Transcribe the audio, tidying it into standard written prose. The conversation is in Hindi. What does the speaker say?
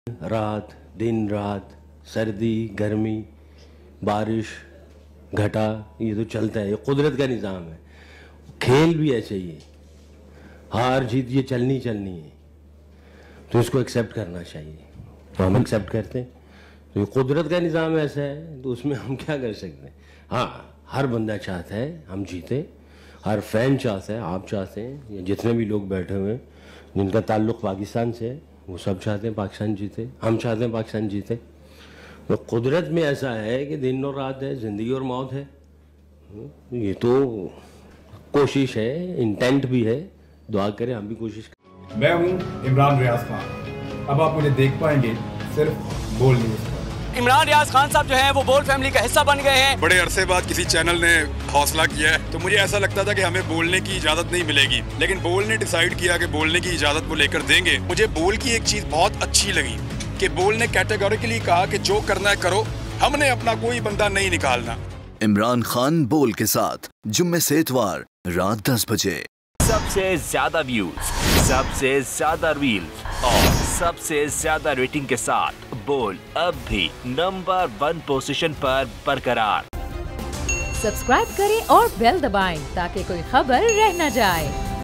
रात, दिन रात, सर्दी गर्मी, बारिश घटा, ये तो चलता है, ये कुदरत का निज़ाम है। खेल भी ऐसे ही है, हार जीत ये चलनी है, तो इसको एक्सेप्ट करना चाहिए। तो हम एक्सेप्ट करते हैं, तो ये कुदरत का निज़ाम ऐसा है, तो उसमें हम क्या कर सकते हैं। हाँ, हर बंदा चाहता है हम जीते, हर फैन चाहता है, आप चाहते हैं, ये जितने भी लोग बैठे हुए हैं जिनका ताल्लुक़ पाकिस्तान से है, वो सब चाहते हैं पाकिस्तान जीते, हम चाहते हैं पाकिस्तान जीते। तो कुदरत में ऐसा है कि दिन और रात है, ज़िंदगी और मौत है। ये तो कोशिश है, इंटेंट भी है, दुआ करें हम भी कोशिश करें। मैं हूं इमरान रियाज खान, अब आप मुझे देख पाएंगे सिर्फ बोल न्यूज़। इमरान रियाज खान साहब जो हैं वो बोल फैमिली का हिस्सा बन गए हैं। बड़े अरसे बाद किसी चैनल ने हौसला किया है, तो मुझे ऐसा लगता था कि हमें बोलने की इजाजत नहीं मिलेगी, लेकिन बोल ने डिसाइड किया कि बोलने की इजाजत वो लेकर देंगे। मुझे बोल की एक चीज बहुत अच्छी लगी कि बोल ने कैटेगोरिकली कहा कि जो करना है करो, हमने अपना कोई बंदा नहीं निकालना। इमरान खान बोल के साथ जुम्मे से इतवार रात 10 बजे। सबसे ज्यादा व्यूज, सबसे ज्यादा रील्स और सबसे ज्यादा रेटिंग के साथ बोल अब भी नंबर 1 पोजीशन पर बरकरार। सब्सक्राइब करें और बेल दबाएं ताकि कोई खबर रह न जाए।